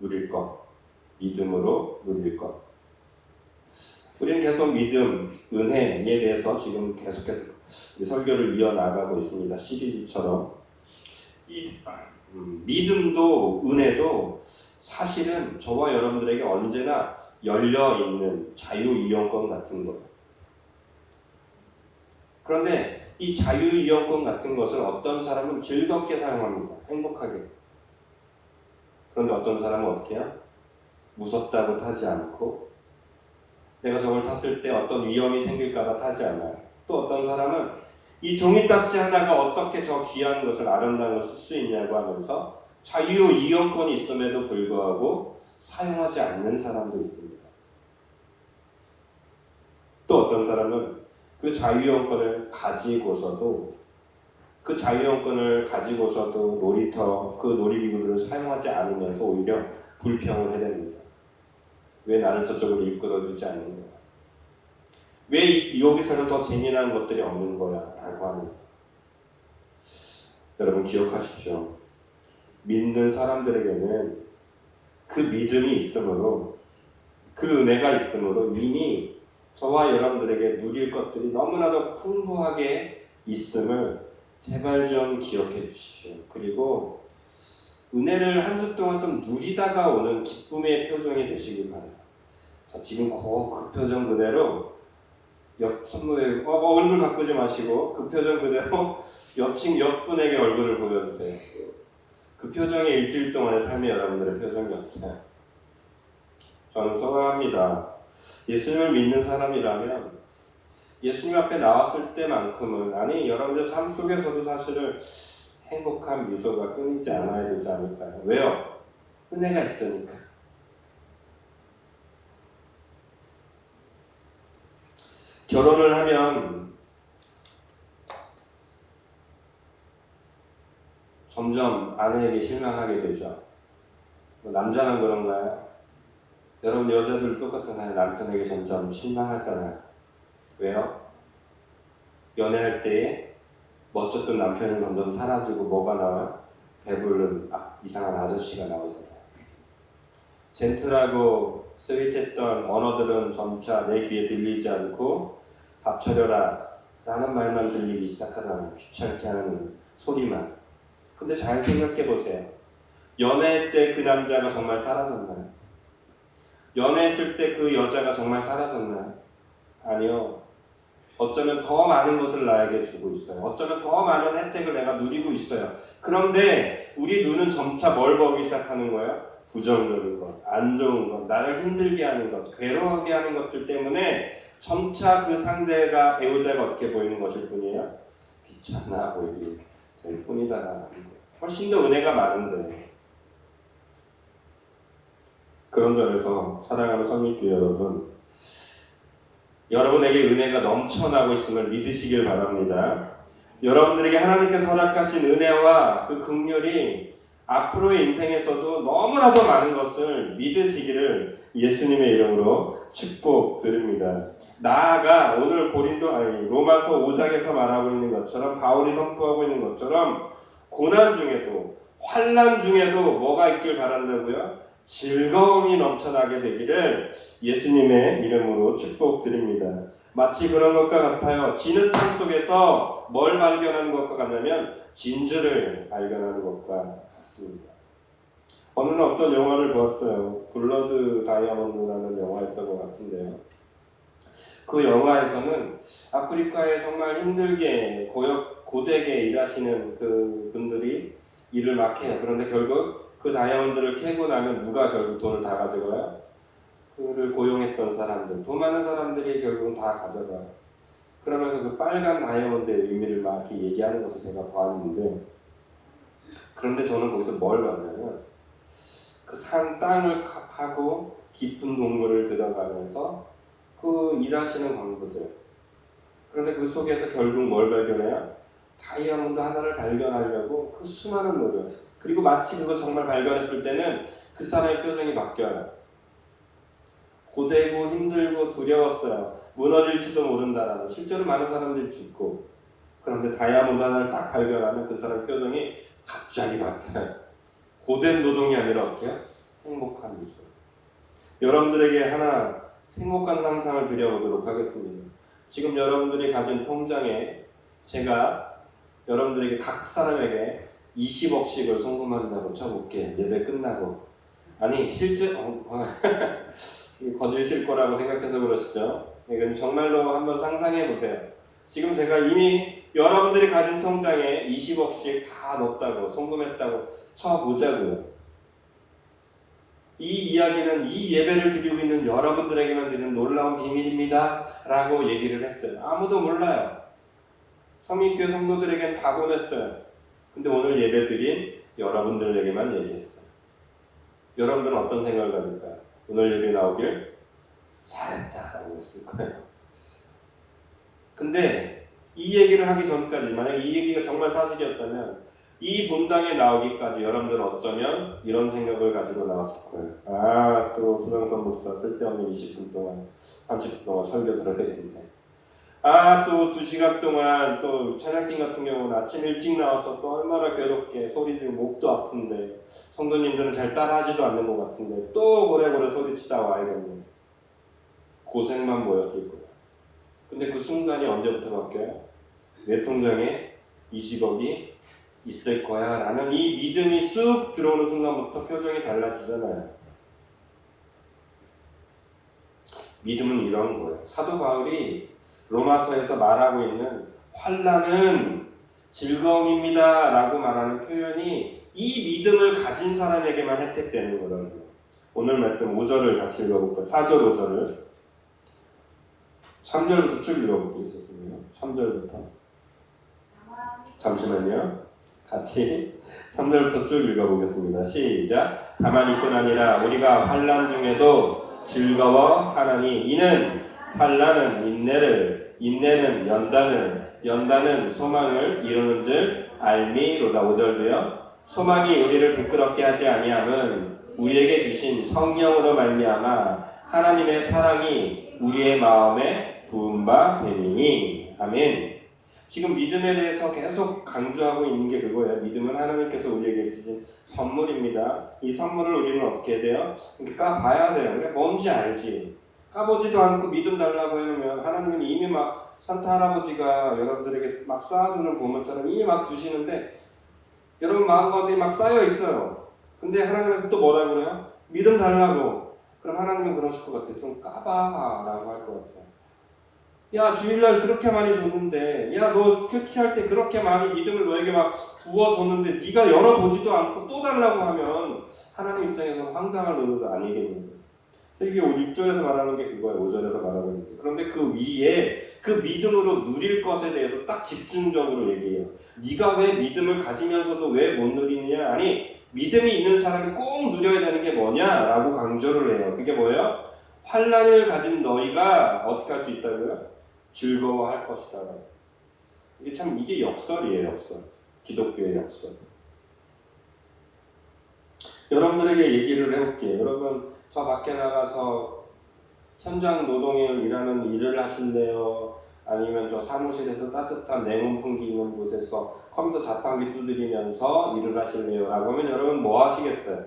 누릴 것, 믿음으로 누릴 것. 우리는 계속 믿음, 은혜에 대해서 지금 계속해서 설교를 이어나가고 있습니다. 시리즈처럼. 믿음도 은혜도 사실은 저와 여러분들에게 언제나 열려있는 자유이용권 같은 거예요. 그런데 이 자유이용권 같은 것을 어떤 사람은 즐겁게 사용합니다. 행복하게. 그런데 어떤 사람은 어떻게 해요? 무섭다고 타지 않고, 내가 저걸 탔을 때 어떤 위험이 생길까봐 타지 않아요. 또 어떤 사람은 이 종이딱지 하나가 어떻게 저 귀한 것을, 아름다운 것을 쓸 수 있냐고 하면서 자유이용권이 있음에도 불구하고 사용하지 않는 사람도 있습니다. 또 어떤 사람은 그 자유이용권을 가지고서도 놀이터, 그 놀이기구들을 사용하지 않으면서 오히려 불평을 해댑니다. 왜 나를 저쪽으로 이끌어주지 않는 거야? 왜 여기서는 더 재미난 것들이 없는 거야? 라고 하면서. 여러분 기억하십시오. 믿는 사람들에게는 그 믿음이 있으므로, 그 은혜가 있으므로 이미 저와 여러분들에게 누릴 것들이 너무나도 풍부하게 있음을 제발 좀 기억해 주십시오. 그리고 은혜를 한 주 동안 좀 누리다가 오는 기쁨의 표정이 되시길 바라요. 자, 지금 그 표정 그대로 얼굴 바꾸지 마시고 그 표정 그대로 옆 분에게 얼굴을 보여주세요. 그 표정이 일주일 동안의 삶이 여러분들의 표정이었어요. 저는 소망합니다. 예수님을 믿는 사람이라면 예수님 앞에 나왔을 때만큼은, 아니 여러분들 삶 속에서도 사실은 행복한 미소가 끊이지 않아야 되지 않을까요? 왜요? 은혜가 있으니까. 결혼을 하면 점점 아내에게 실망하게 되죠. 남자는 그런가요? 여러분 여자들 똑같잖아요. 남편에게 점점 실망하잖아요. 왜요? 연애할 때에 멋졌던 남편은 점점 사라지고 뭐가 나와요? 배부른 이상한 아저씨가 나오잖아요. 젠틀하고 스윗했던 언어들은 점차 내 귀에 들리지 않고 밥 차려라 라는 말만 들리기 시작하잖아요. 귀찮게 하는 소리만. 근데 잘 생각해 보세요. 연애할 때 그 남자가 정말 사라졌나요? 연애했을 때 그 여자가 정말 사라졌나요? 아니요. 어쩌면 더 많은 것을 나에게 주고 있어요. 어쩌면 더 많은 혜택을 내가 누리고 있어요. 그런데 우리 눈은 점차 뭘 보기 시작하는 거예요? 부정적인 것, 안 좋은 것, 나를 힘들게 하는 것, 괴로워하게 하는 것들 때문에 점차 그 상대가, 배우자가 어떻게 보이는 것일 뿐이에요? 귀찮아 보이게 될 뿐이다라는 거예요. 훨씬 더 은혜가 많은데. 그런 점에서 사랑하는 성민교회 여러분, 여러분에게 은혜가 넘쳐나고 있음을 믿으시길 바랍니다. 여러분들에게 하나님께서 허락하신 은혜와 그 긍휼이 앞으로의 인생에서도 너무나도 많은 것을 믿으시기를 예수님의 이름으로 축복드립니다. 나아가 오늘 로마서 5장에서 말하고 있는 것처럼, 바울이 선포하고 있는 것처럼 고난 중에도, 환난 중에도 뭐가 있길 바란다고요? 즐거움이 넘쳐나게 되기를 예수님의 이름으로 축복드립니다. 마치 그런 것과 같아요. 진흙탕 속에서 뭘 발견하는 것과 같냐면 진주를 발견하는 것과 같습니다. 어느 날 어떤 영화를 보았어요. 블러드 다이아몬드라는 영화였던 것 같은데요. 그 영화에서는 아프리카에 정말 힘들게 고되게 일하시는 그 분들이 일을 막 해요. 그런데 결국 그 다이아몬드를 캐고 나면 누가 결국 돈을 다 가져가요? 그를 고용했던 사람들, 돈 많은 사람들이 결국은 다 가져가요. 그러면서 그 빨간 다이아몬드의 의미를 막 이렇게 얘기하는 것을 제가 보았는데, 그런데 저는 거기서 뭘 봤냐면 그 땅을 파고 깊은 동굴을 들어가면서 그 일하시는 광부들, 그런데 그 속에서 결국 뭘 발견해요? 다이아몬드 하나를 발견하려고 그 수많은 노력, 그리고 마치 그걸 정말 발견했을 때는 그 사람의 표정이 바뀌어요. 고되고 힘들고 두려웠어요. 무너질지도 모른다라는. 실제로 많은 사람들이 죽고, 그런데 다이아몬드 하나를 딱 발견하면 그 사람의 표정이 갑자기 바뀌어요. 고된 노동이 아니라 어떻게 해요? 행복한 미소. 여러분들에게 하나 행복한 상상을 드려보도록 하겠습니다. 지금 여러분들이 가진 통장에 제가 여러분들에게 각 사람에게 20억씩을 송금한다고 쳐볼게요. 예배 끝나고. 아니 실제 거짓일 거라고 생각해서 그러시죠? 이건 정말로 한번 상상해 보세요. 지금 제가 이미 여러분들이 가진 통장에 20억씩 다 넣었다고 송금했다고 쳐보자고요. 이 이야기는 이 예배를 드리고 있는 여러분들에게만 드리는 놀라운 비밀입니다 라고 얘기를 했어요. 아무도 몰라요. 성민교회 성도들에겐 다 보냈어요. 근데 오늘 예배 드린 여러분들에게만 얘기했어요. 여러분들은 어떤 생각을 가질까요? 오늘 예배 나오길 잘했다 라고 했을 거예요. 근데 이 얘기를 하기 전까지, 만약에 이 얘기가 정말 사실이었다면 이 본당에 나오기까지 여러분들은 어쩌면 이런 생각을 가지고 나왔을 거예요. 또 소명선 목사 쓸데없는 20분 동안 30분 동안 설교 들어야겠네. 또 2시간 동안 또 찬양팀 같은 경우는 아침 일찍 나와서 또 얼마나 괴롭게 소리 지르고 목도 아픈데 성도님들은 잘 따라하지도 않는 것 같은데 또 고래고래 소리치다 와야겠네. 고생만 보였을 거예요. 근데 그 순간이 언제부터 바뀌어요? 내 통장에 20억이 있을 거야 라는 이 믿음이 쑥 들어오는 순간부터 표정이 달라지잖아요. 믿음은 이런 거예요. 사도 바울이 로마서에서 말하고 있는 환난은 즐거움입니다 라고 말하는 표현이 이 믿음을 가진 사람에게만 혜택되는 거라고요. 오늘 말씀 5절을 같이 읽어볼까요? 4절 5절을 3절부터 쭉 읽어볼게요. 죄송해요. 3절부터 잠시만요. 같이 3절부터 쭉 읽어보겠습니다. 시작. 다만 이뿐 아니라 우리가 환난 중에도 즐거워하나니 이는 환난은 인내를, 인내는 연단은 소망을 이루는 줄 알미로다. 5절도요. 소망이 우리를 부끄럽게 하지 아니함은 우리에게 주신 성령으로 말미암아 하나님의 사랑이 우리의 마음에 부은 바 됨이니. 아멘. 지금 믿음에 대해서 계속 강조하고 있는 게 그거예요. 믿음은 하나님께서 우리에게 주신 선물입니다. 이 선물을 우리는 어떻게 해야 돼요? 까봐야 돼요. 그러니까 뭔지 알지. 까보지도 않고 믿음 달라고 해놓으면 하나님은 이미 막 산타 할아버지가 여러분들에게 막 쌓아두는 보물처럼 이미 막 주시는데 여러분 마음가운데 막 쌓여 있어요. 근데 하나님은 또 뭐라고 그래요? 믿음 달라고. 그럼 하나님은 그러실 것 같아요. 좀 까봐 라고 할 것 같아요. 야 주일날 그렇게 많이 줬는데, 야 너 큐티할 때 그렇게 많이 믿음을 너에게 막 부어줬는데 네가 열어보지도 않고 또 달라고 하면 하나님 입장에서는 황당할 노릇도 아니겠냐고요. 그래서 이게 6절에서 말하는 게 그거예요. 5절에서 말하고 있는데, 그런데 그 위에 그 믿음으로 누릴 것에 대해서 딱 집중적으로 얘기해요. 네가 왜 믿음을 가지면서도 왜 못 누리느냐? 아니 믿음이 있는 사람이 꼭 누려야 되는 게 뭐냐? 라고 강조를 해요. 그게 뭐예요? 환난을 가진 너희가 어떻게 할 수 있다고요? 즐거워할 것이다. 이게 참 이게 역설이에요. 역설. 기독교의 역설. 여러분들에게 얘기를 해볼게요. 여러분 저 밖에 나가서 현장 노동을 일하는 일을 하실래요? 아니면 저 사무실에서 따뜻한 냉온 풍기 있는 곳에서 컴퓨터 자판기 두드리면서 일을 하실래요? 라고 하면 여러분 뭐 하시겠어요?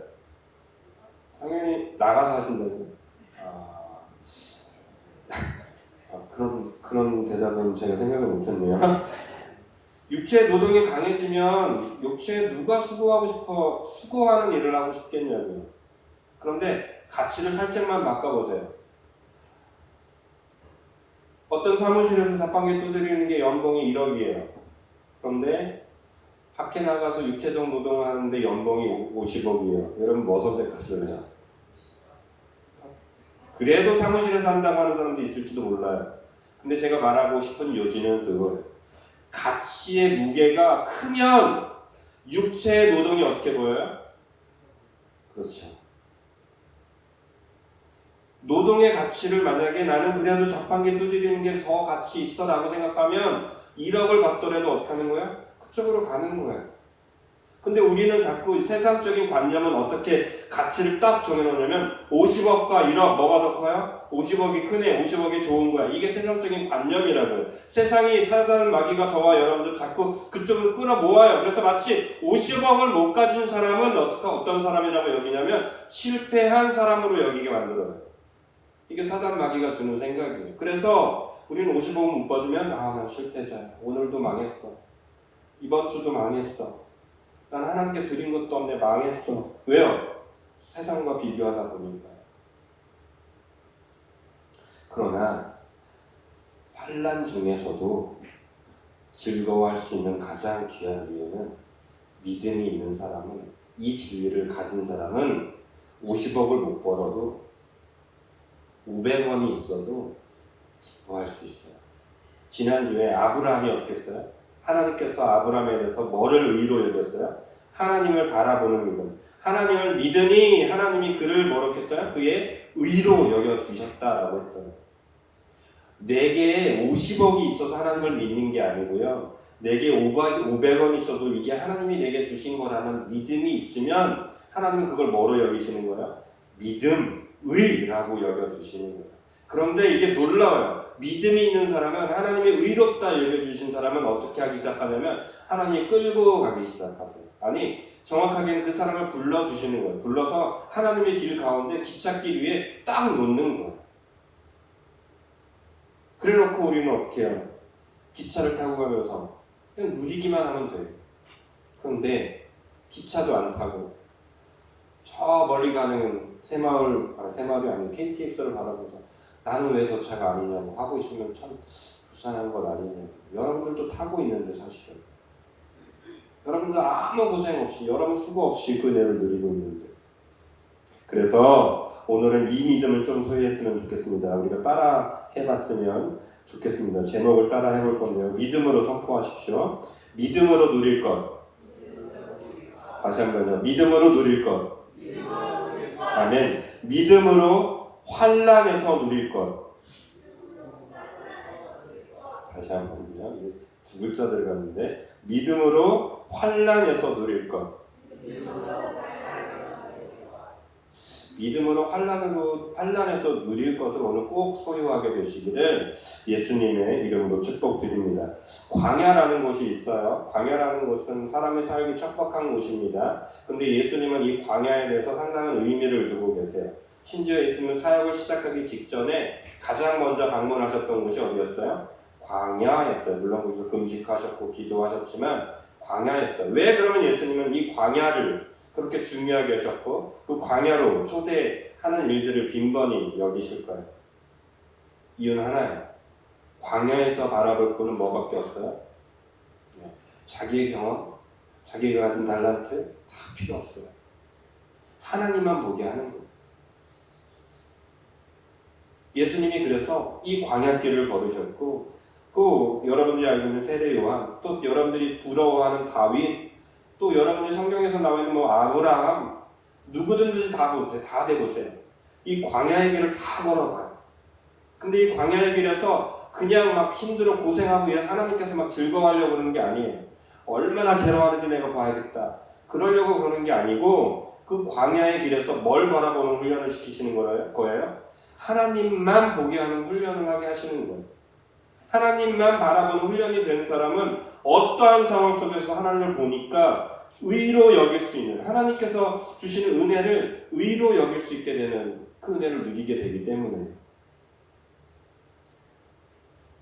당연히 나가서 하신다고요. 그런 대답은 제가 생각을 못했네요. 육체 노동이 강해지면 육체에 누가 수고하는 일을 하고 싶겠냐고요. 그런데 가치를 살짝만 바꿔보세요. 어떤 사무실에서 자판기 두드리는 게 연봉이 1억이에요. 그런데 밖에 나가서 육체적 노동을 하는데 연봉이 50억이에요. 여러분 뭐 선택하실래요? 그래도 사무실에서 한다고 하는 사람도 있을지도 몰라요. 근데 제가 말하고 싶은 요지는 그거예요. 가치의 무게가 크면 육체의 노동이 어떻게 보여요? 그렇죠. 노동의 가치를 만약에 나는 그래도 자판기 두드리는 게 더 가치 있어 라고 생각하면 1억을 받더라도 어떻게 하는 거야? 그쪽으로 가는 거야. 근데 우리는 자꾸 세상적인 관념은 어떻게 가치를 딱 정해놓냐면 50억과 1억 뭐가 더 커요? 50억이 크네, 50억이 좋은 거야. 이게 세상적인 관념이라고요. 세상이 사단 마귀가 저와 여러분들 자꾸 그쪽으로 끌어모아요. 그래서 마치 50억을 못 가진 사람은 어떤 사람이라고 여기냐면 실패한 사람으로 여기게 만들어요. 이게 사단 마귀가 주는 생각이에요. 그래서 우리는 50억을 못 받으면 난 실패자야. 오늘도 망했어. 이번 주도 망했어. 난 하나님께 드린 것도 없네. 망했어. 왜요? 세상과 비교하다 보니까. 그러나 환난 중에서도 즐거워할 수 있는 가장 귀한 이유는 믿음이 있는 사람은, 이 진리를 가진 사람은 50억을 못 벌어도 500원이 있어도 기뻐할 수 있어요. 지난주에 아브라함이 어떻게 했어요? 하나님께서 아브라함에 대해서 뭐를 의로 여겼어요? 하나님을 바라보는 믿음. 하나님을 믿으니 하나님이 그를 뭐라고 했어요? 그의 의로 여겨주셨다라고 했잖아요. 내게 50억이 있어서 하나님을 믿는 게 아니고요. 내게 500원이 있어도 이게 하나님이 내게 주신 거라는 믿음이 있으면 하나님은 그걸 뭐로 여기시는 거예요? 믿음의라고 여겨주시는 거예요. 그런데 이게 놀라워요. 믿음이 있는 사람은, 하나님이 의롭다 여겨주신 사람은 어떻게 하기 시작하냐면 하나님이 끌고 가기 시작하세요. 아니, 정확하게는 그 사람을 불러주시는 거예요. 불러서 하나님의 길 가운데 기찻길 위에 딱 놓는 거예요. 그래놓고 우리는 어떻게 해요? 기차를 타고 가면서 그냥 누리기만 하면 돼요. 그런데 기차도 안 타고 저 멀리 가는 새마을이 아닌 KTX를 바라보면서 나는 왜 저 차가 아니냐고 하고 있으면 참 불쌍한 것 아니냐고. 여러분들도 타고 있는데 사실은 여러분들 아무 고생 없이, 여러분 수고 없이 그 은혜를 누리고 있는데. 그래서 오늘은 이 믿음을 좀 소유했으면 좋겠습니다. 우리가 따라 해봤으면 좋겠습니다. 제목을 따라 해볼 건데요. 믿음으로 선포하십시오. 믿음으로 누릴 것. 다시 한번요. 믿음으로 누릴 것. 아멘. 믿음으로 환난에서 누릴 것. 다시 한번요. 두 글자 들어갔는데 믿음으로 환난에서 누릴 것. 믿음으로 환난에서 누릴 것을 오늘 꼭 소유하게 되시기를 예수님의 이름으로 축복드립니다. 광야라는 곳이 있어요. 광야라는 곳은 사람이 살기 척박한 곳입니다. 근데 예수님은 이 광야에 대해서 상당한 의미를 두고 계세요. 심지어 예수님은 사역을 시작하기 직전에 가장 먼저 방문하셨던 곳이 어디였어요? 광야였어요. 물론 거기서 금식하셨고 기도하셨지만 광야였어요. 왜 그러면 예수님은 이 광야를 그렇게 중요하게 하셨고 그 광야로 초대하는 일들을 빈번히 여기실까요? 이유는 하나예요. 광야에서 바라볼 분은 뭐밖에 없어요? 자기의 경험, 자기가 가진 달란트 다 필요 없어요. 하나님만 보게 하는 거예요. 예수님이 그래서 이 광야길을 걸으셨고 그 여러분들이 알고 있는 세례 요한, 또 여러분들이 부러워하는 다윗, 또 여러분이 성경에서 나와 있는 아브라함, 누구든지 다 보세요. 다 대보세요. 이 광야의 길을 다 걸어가요. 근데 이 광야의 길에서 그냥 막 힘들어 고생하고 하나님께서 막 즐거워하려고 그러는 게 아니에요. 얼마나 괴로워하는지 내가 봐야겠다. 그러려고 그러는 게 아니고 그 광야의 길에서 뭘 바라보는 훈련을 시키시는 거예요? 하나님만 보게 하는 훈련을 하게 하시는 거예요. 하나님만 바라보는 훈련이 된 사람은 어떠한 상황 속에서 하나님을 보니까 의로 여길 수 있는, 하나님께서 주시는 은혜를 의로 여길 수 있게 되는 그 은혜를 누리게 되기 때문에.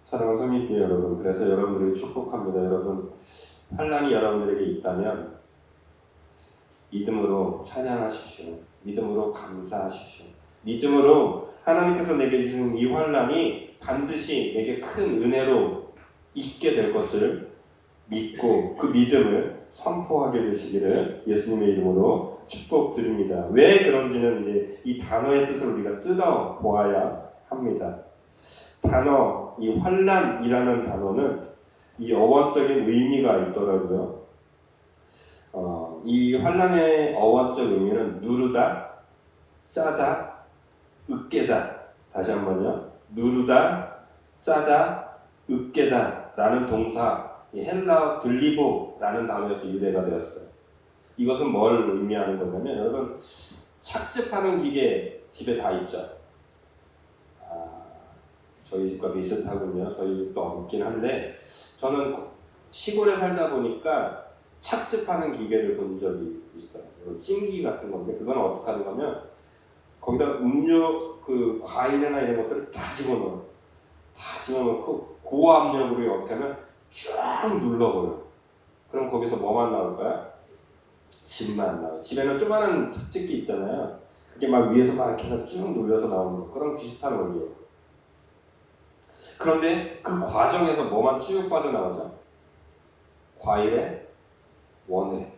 사랑하는 성인교 여러분, 그래서 여러분들에게 축복합니다. 여러분, 환난이 여러분들에게 있다면 믿음으로 찬양하십시오. 믿음으로 감사하십시오. 믿음으로 하나님께서 내게 주신 이 환난이 반드시 내게 큰 은혜로 있게 될 것을 믿고 그 믿음을 선포하게 되시기를 예수님의 이름으로 축복드립니다. 왜 그런지는 이제 이 단어의 뜻을 우리가 뜯어 보아야 합니다. 단어, 이 환난이라는 단어는 이 어원적인 의미가 있더라고요. 이 환난의 어원적 의미는 누르다, 짜다, 으깨다. 다시 한번요. 누르다, 짜다, 으깨다 라는 동사, 이 헬라어 들리보라는 단어에서 유래가 되었어요. 이것은 뭘 의미하는 거냐면, 여러분, 착즙하는 기계 집에 다 있죠. 저희 집과 비슷하군요. 저희 집도 없긴 한데, 저는 시골에 살다 보니까 착즙하는 기계를 본 적이 있어요. 찜기 같은 건데, 그건 어떻게 하는 거면 거기다 음료, 과일이나 이런 것들을 다 집어넣어요. 다 집어넣고 고압력으로 어떻게 하면 쫙 눌러버려요. 그럼 거기서 뭐만 나올까요? 즙만 나와요. 집에는 조그마한 착즙기 있잖아요. 그게 막 위에서 막 이렇게 해서 쭉 눌려서 나오는 거. 그런 비슷한 원리예요. 그런데 그 과정에서 뭐만 쭉 빠져나오죠? 과일의 원액.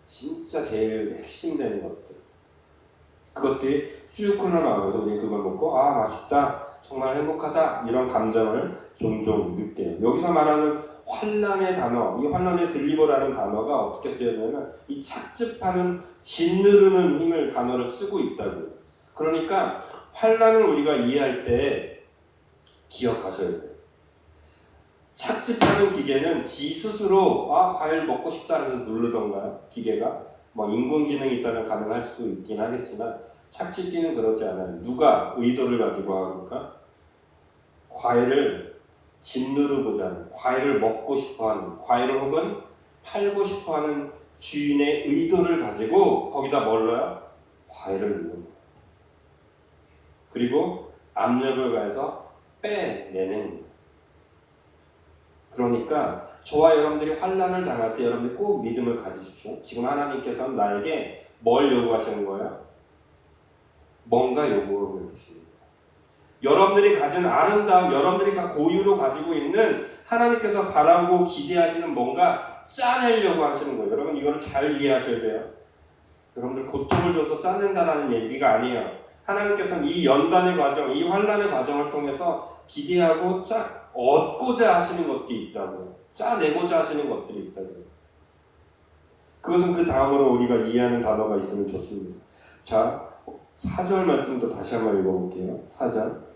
진짜 제일 핵심되는 것들. 그것들이 쭉 흘러나오면서 우리는 그걸 먹고 맛있다, 정말 행복하다, 이런 감정을 종종 느껴요. 여기서 말하는 환란의 단어, 이 환란의 딜리버라는 단어가 어떻게 쓰여지냐면 이 착즙하는 짓누르는 힘을 단어를 쓰고 있다고요. 그러니까 환란을 우리가 이해할 때 기억하셔야 돼요. 착즙하는 기계는 지 스스로 과일 먹고 싶다 하면서 누르던가요? 기계가 인공지능이 있다면 가능할 수 있긴 하겠지만 착즙기는 그러지 않아요. 누가 의도를 가지고 합니까? 과일을 짓누르고자, 과일을 먹고 싶어하는, 과일을 혹은 팔고 싶어하는 주인의 의도를 가지고 거기다 뭘 넣어요? 과일을 넣는 거예요. 그리고 압력을 가해서 빼내는 거예요. 그러니까 저와 여러분들이 환난을 당할 때 여러분들이 꼭 믿음을 가지십시오. 지금 하나님께서는 나에게 뭘 요구하시는 거예요? 뭔가 요구하고 계시는 거예요. 여러분들이 가진 아름다움, 여러분들이 고유로 가지고 있는 하나님께서 바라고 기대하시는 뭔가 짜내려고 하시는 거예요. 여러분 이거를 잘 이해하셔야 돼요. 여러분들 고통을 줘서 짜낸다라는 얘기가 아니에요. 하나님께서는 이 연단의 과정, 이 환난의 과정을 통해서 기대하고 얻고자 하시는 것들이 있다고요. 짜내고자 하시는 것들이 있다고요. 그것은 그 다음으로 우리가 이해하는 단어가 있으면 좋습니다. 자, 4절 말씀도 다시 한번 읽어볼게요. 4절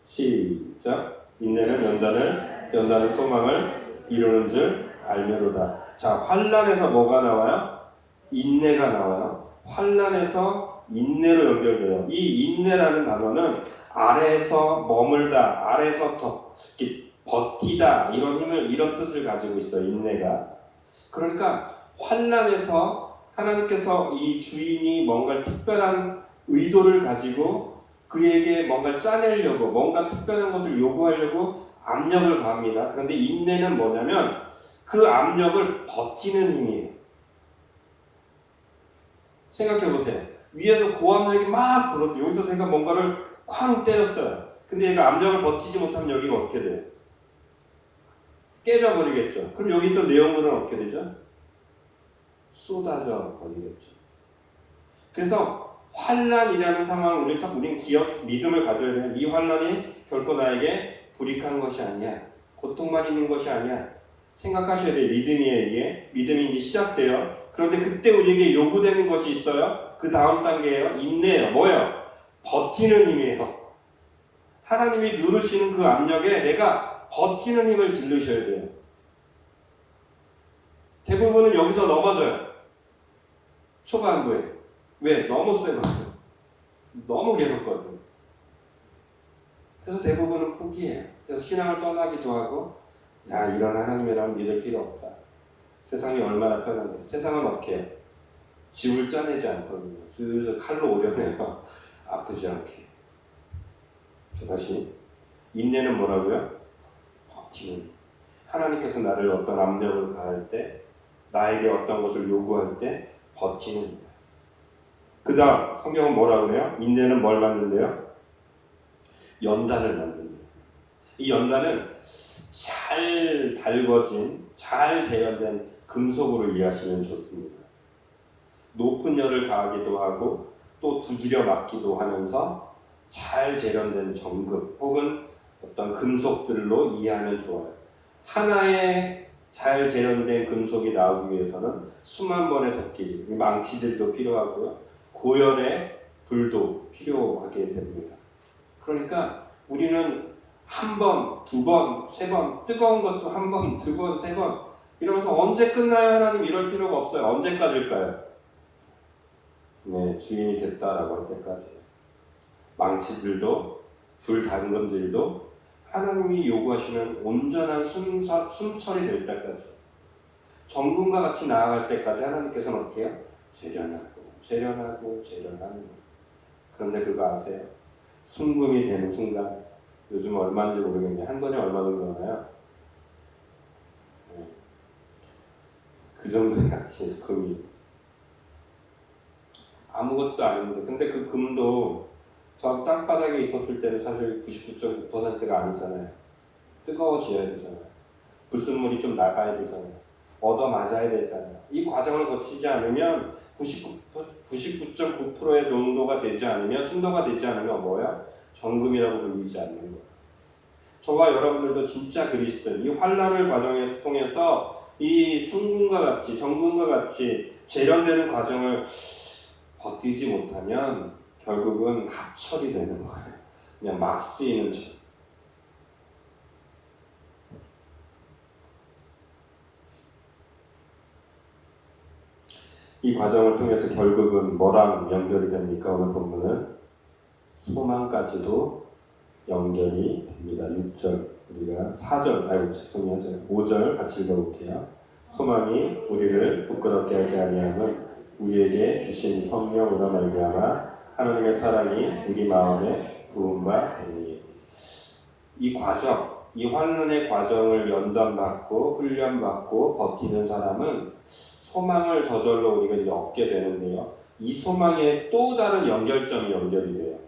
시작. 인내는 연단은 소망을 이루는 줄 알미로다. 자, 환난에서 뭐가 나와요? 인내가 나와요. 환난에서 인내로 연결돼요. 이 인내라는 단어는 아래에서 머물다, 아래에서 더 버티다, 이런 뜻을 가지고 있어요. 인내가. 그러니까 환난에서 하나님께서 이 주인이 뭔가 특별한 의도를 가지고 그에게 뭔가 짜내려고, 뭔가 특별한 것을 요구하려고 압력을 가합니다. 그런데 인내는 뭐냐면 그 압력을 버티는 힘이에요. 생각해보세요. 위에서 고압력이 막 불었죠. 여기서 제가 뭔가를 쾅 때렸어요. 근데 얘가 압력을 버티지 못하면 여기가 어떻게 돼요? 깨져버리겠죠. 그럼 여기 있던 내용물은 어떻게 되죠? 쏟아져 버리겠죠. 그래서 환난이라는 상황을 우리는 믿음을 가져야 돼요. 이 환난이 결코 나에게 불이익한 것이 아니야. 고통만 있는 것이 아니야. 생각하셔야 돼요. 믿음이 이제 시작돼요. 그런데 그때 우리에게 요구되는 것이 있어요. 그 다음 단계예요. 인내예요. 뭐예요? 버티는 힘이에요. 하나님이 누르시는 그 압력에 내가 버티는 힘을 기르셔야 돼요. 대부분은 여기서 넘어져요. 초반부에. 왜? 너무 세거든. 너무 괴롭거든. 그래서 대부분은 포기해요. 그래서 신앙을 떠나기도 하고, 이런 하나님이라면 믿을 필요 없다. 세상이 얼마나 편한데. 세상은 어떻게 해요? 집을 짜내지 않거든요. 슬슬 칼로 오려내요. 아프지 않게. 다시 인내는 뭐라고요? 버티는 힘. 하나님께서 나를 어떤 압력을 가할 때, 나에게 어떤 것을 요구할 때 버티는 힘. 그 다음 성경은 뭐라고 그래요? 인내는 뭘 만든대요? 연단을 만든대요. 이 연단은 잘 달궈진, 잘 재련된 금속으로 이해하시면 좋습니다. 높은 열을 가하기도 하고 또 두드려 맞기도 하면서 잘 재련된 정금 혹은 어떤 금속들로 이해하면 좋아요. 하나의 잘 재련된 금속이 나오기 위해서는 수만 번의 덕기질, 망치질도 필요하고요. 고열의 불도 필요하게 됩니다. 그러니까 우리는 한 번, 두 번, 세 번, 뜨거운 것도 한 번, 두 번, 세 번 이러면서 언제 끝나요 하나님 이럴 필요가 없어요. 언제까지일까요? 네, 주인이 됐다라고 할 때까지. 망치질도 불 담금질도 하나님이 요구하시는 온전한 순철이 될 때까지, 정금과 같이 나아갈 때까지 하나님께서는 어떻게 해요? 재련하고 재련하는 거예요. 그런데 그거 아세요? 순금이 되는 순간, 요즘 얼마인지 모르겠는데 한 돈에 얼마 정도 하나요? 네. 그 정도의 가치의 금이 아무것도 아닌데, 근데 그 금도 저 땅바닥에 있었을 때는 사실 99.9%가 아니잖아요. 뜨거워져야 되잖아요. 불순물이 좀 나가야 되잖아요. 얻어맞아야 되잖아요. 이 과정을 거치지 않으면 99.9%의 농도가 되지 않으면, 순도가 되지 않으면 뭐야? 정금이라고 불리지 않는 거예요. 저와 여러분들도 진짜 그리스도인, 이 환난을 과정에서 통해서 이 순금과 같이, 정금과 같이 재련되는 과정을 버티지 못하면 결국은 합철이 되는 거예요. 그냥 막 쓰이는 철. 이 과정을 통해서 결국은 뭐랑 연결이 됩니까? 오늘 본문은 소망까지도 연결이 됩니다. 6절, 우리가 4절, 죄송해요. 5절 같이 읽어볼게요. 소망이 우리를 부끄럽게 하지 아니함은 우리에게 주신 성령으로 말미암아 하나님의 사랑이 우리 마음에 부은 바 되니. 이 과정, 이 환난의 과정을 연단받고 훈련받고 버티는 사람은 소망을 저절로 우리가 이제 얻게 되는데요. 이 소망에 또 다른 연결점이 연결이 돼요.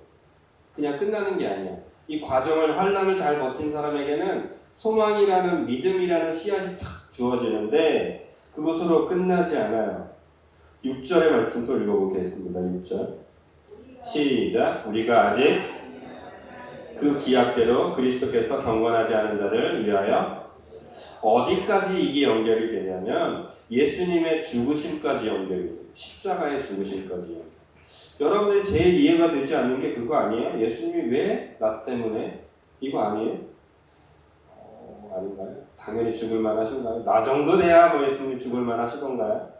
그냥 끝나는 게 아니야. 이 과정을, 환난을 잘 버틴 사람에게는 소망이라는, 믿음이라는 씨앗이 탁 주어지는데 그것으로 끝나지 않아요. 6절의 말씀 또 읽어보겠습니다. 6절 시작. 우리가 아직 그 기약대로 그리스도께서 경건하지 않은 자를 위하여, 어디까지 이게 연결이 되냐면 예수님의 죽으심까지 연결이 돼요. 십자가의 죽으심까지 연결. 여러분들이 제일 이해가 되지 않는 게 그거 아니에요? 예수님이 왜 나 때문에? 이거 아니에요? 아닌가요? 당연히 죽을 만하신가요? 나 정도 돼야 뭐 예수님이 죽을 만하시던가요?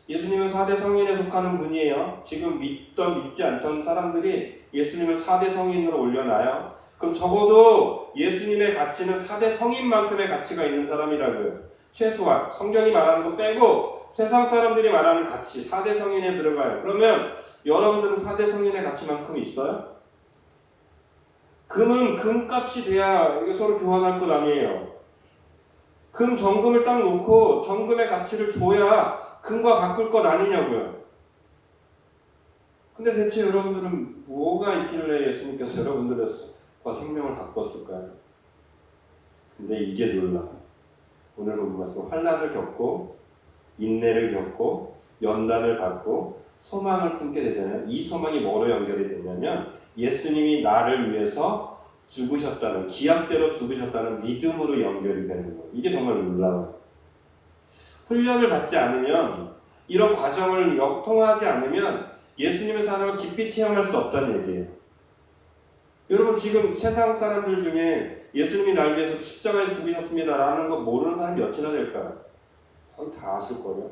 예수님은 4대 성인에 속하는 분이에요. 지금 믿지 않던 사람들이 예수님을 4대 성인으로 올려놔요. 그럼 적어도 예수님의 가치는 4대 성인만큼의 가치가 있는 사람이라고요. 최소한 성경이 말하는 거 빼고 세상 사람들이 말하는 가치 4대 성인에 들어가요. 그러면 여러분들은 4대 성인의 가치만큼 있어요? 금은 금값이 돼야 이게 서로 교환할 것 아니에요. 금 정금을 딱 놓고 정금의 가치를 줘야 금과 바꿀 것 아니냐고요. 근데 대체 여러분들은 뭐가 있길래 예수님께서 여러분들과 생명을 바꿨을까요? 근데 이게 놀라워요. 오늘 본 말씀, 환난을 겪고 인내를 겪고 연단을 받고 소망을 품게 되잖아요. 이 소망이 뭐로 연결이 되냐면 예수님이 나를 위해서 죽으셨다는, 기약대로 죽으셨다는 믿음으로 연결이 되는 거예요. 이게 정말 놀라워요. 훈련을 받지 않으면, 이런 과정을 통하지 않으면 예수님의 사랑을 깊이 체험할 수 없다는 얘기예요. 여러분, 지금 세상 사람들 중에 예수님이 날 위해서 십자가에 죽으셨습니다 라는 거 모르는 사람이 몇이나 될까요? 거의 다 아실걸요?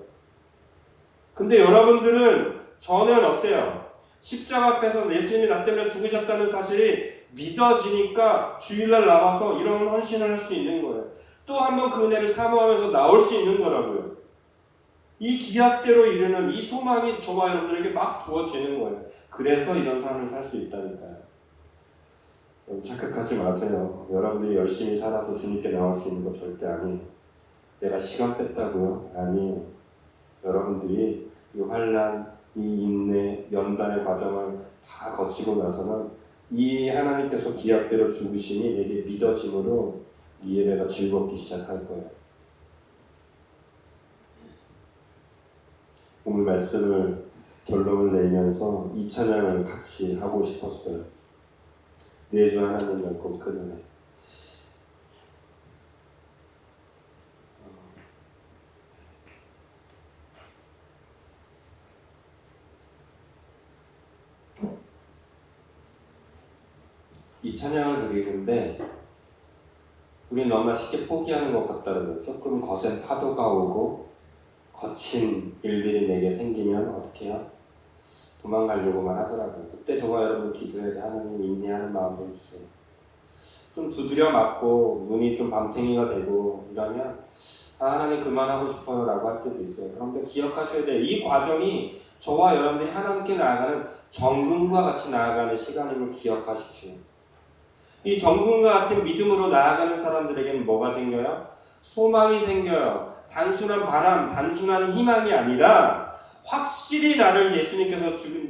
근데 여러분들은, 저는 어때요? 십자가 앞에서 예수님이 나 때문에 죽으셨다는 사실이 믿어지니까 주일날 나와서 이런 헌신을 할 수 있는 거예요. 또 한 번 그 은혜를 사모하면서 나올 수 있는 거라고요. 이 기약대로 이르는 이 소망이 저와 여러분들에게 막 부어지는 거예요. 그래서 이런 삶을 살 수 있다니까요. 착각하지 마세요. 여러분들이 열심히 살아서 주님께 나올 수 있는 거 절대 아니에요. 내가 시간 뺐다고요? 아니에요. 여러분들이 이 환난, 이 인내, 연단의 과정을 다 거치고 나서는 이 하나님께서 기약대로 죽으심이 내게 믿어짐으로 이 예배가 즐겁기 시작할 거예요. 오늘 말씀을 결론을 내면서 이 찬양을 같이 하고 싶었어요. 내 주 하나님 넓고 큰 은혜. 이 찬양을 드리는데 우리는 너무나 쉽게 포기하는 것 같다는 거예요. 조금 거센 파도가 오고 거친 일들이 내게 생기면 어떻게 해요? 도망가려고만 하더라고요. 그때 저와 여러분 기도해야 돼. 하나님 인내하는 마음을 주세요. 좀 두드려 맞고 눈이 좀 밤탱이가 되고 이러면 하나님 그만하고 싶어요 라고 할 때도 있어요. 그런데 기억하셔야 돼요. 이 과정이 저와 여러분들이 하나님께 나아가는 정금과 같이 나아가는 시간임을 기억하십시오. 이 정금과 같은 믿음으로 나아가는 사람들에게는 뭐가 생겨요? 소망이 생겨요. 단순한 바람, 단순한 희망이 아니라 확실히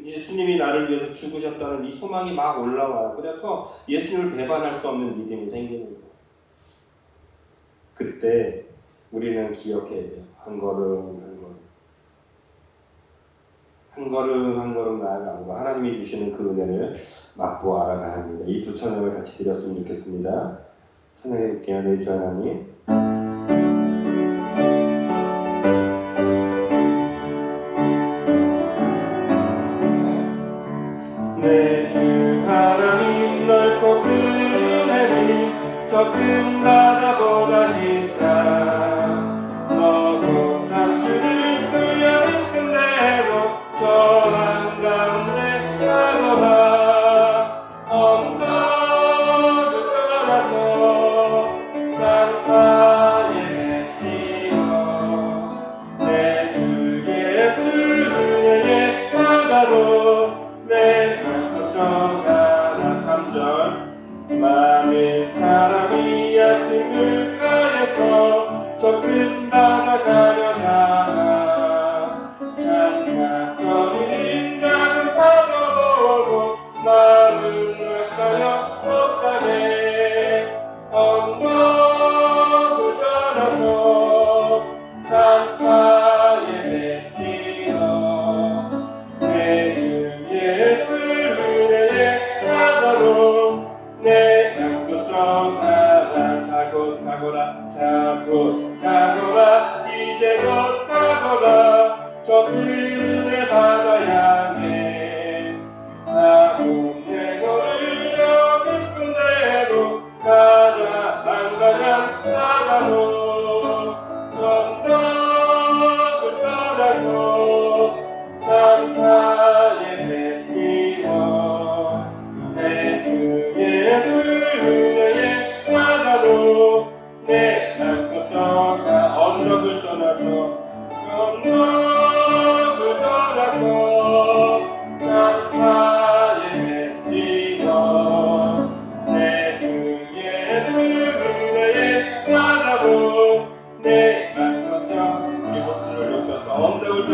예수님이 나를 위해서 죽으셨다는 이 소망이 막 올라와요. 그래서 예수님을 배반할 수 없는 믿음이 생기는 거예요. 그때 우리는 기억해야 돼요. 한 걸음 한 걸음. 한 걸음 한 걸음 나아가고 하나님이 주시는 그 은혜를 맛보아 알아가야 합니다. 이 두 찬양을 같이 드렸으면 좋겠습니다. 찬양해 볼게요. 내 주 하나님. 내 주 하나님 넓고 큰 은혜는 저 큰 바다보다 깊다. 너 곧 탑주를 끌려 끝내고 저 한가운데 가거라. 언덕을 떠나서 산파에 맺히어 내 주 예수 은혜의 바다로 내 맘껏 정하나. 3절 많은 사람이 얕은 물가에서 저 큰 바다 가려다가 찬삭거리는 작은 파도 보고 마음은 널까요 없다네. 언덕을 떠나서 산파에 맺히어 내 주 예수 은혜의 바다로 내 맘껏 정하나. 자곧 가거라 자곧 가거라 이제 곧 가거라 저 푸른의 바다 향해. 자곧 내 걸을 저 깊은 데로 가라. 안 가면 바다로 언덕을 떠나서 산파에 맺히어 내 주 예수 은혜의 바다로 내 맘껏 떠가. 언덕을 떠나서 산파에 맺히어 내 주 예수 은혜의 바다로 내 맘껏 떠. 우리 목소리를 높여서 언덕을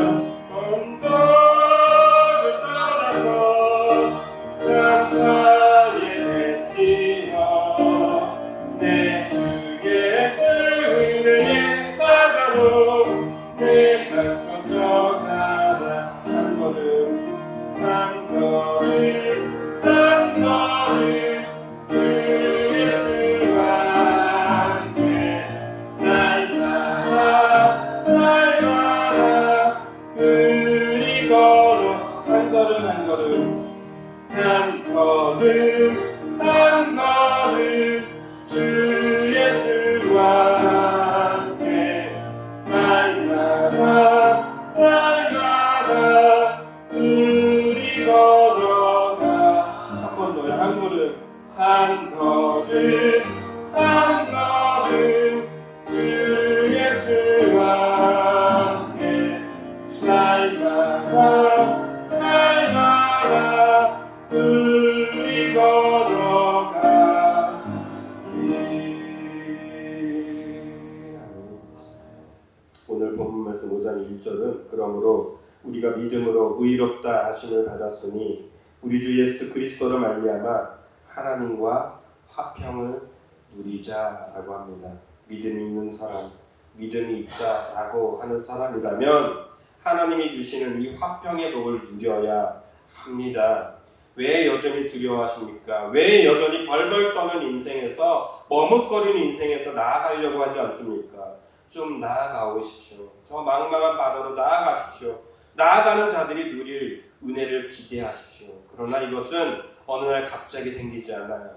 떠나서 산파에 맺히어 내 주 예수 은혜의 바다로 내 맘껏 떠가라. 한 걸음 한 걸음 한 걸음 주 예수와 함께 날마다 우리 걸어. 한 걸음 한 걸음 한 걸음 한 걸음 주 예수와 함께 날마다 우리 걸어가. 한 번 더요. 한 걸음 한 걸음 한 걸음 주 예수와 함께 날마다 우리 걸어가. 오늘 본문 말씀 5장 1절은 그러므로 우리가 믿음으로 의롭다 하심을 받았으니 우리 주 예수 그리스도로 말미암아 하나님과 화평을 누리자라고 합니다. 믿음이 있는 사람, 믿음이 있다라고 하는 사람이라면 하나님이 주시는 이 화평의 복을 누려야 합니다. 왜 여전히 두려워하십니까? 왜 여전히 벌벌 떠는 인생에서 머뭇거리는 인생에서 나아가려고 하지 않습니까? 좀 나아가오십시오. 저 망망한 바다로 나아가십시오. 나아가는 자들이 누릴 은혜를 기대하십시오. 그러나 이것은 어느 날 갑자기 생기지 않아요.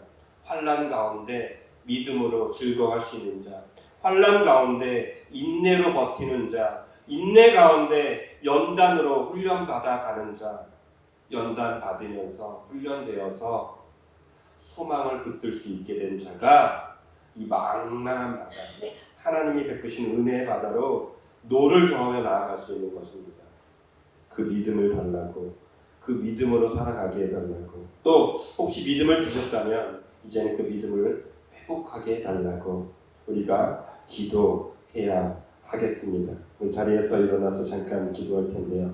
환난 가운데 믿음으로 즐거워할 수 있는 자, 환난 가운데 인내로 버티는 자, 인내 가운데 연단으로 훈련받아 가는 자, 연단 받으면서 훈련되어서 소망을 붙들 수 있게 된 자가 이 망망한 바다, 하나님이 베푸신 은혜의 바다로 노를 저으며 나아갈 수 있는 것입니다. 그 믿음을 달라고, 그 믿음으로 살아가게 해달라고, 또 혹시 믿음을 주셨다면 이제는 그 믿음을 회복하게 해달라고 우리가 기도해야 하겠습니다. 우리 자리에서 일어나서 잠깐 기도할 텐데요.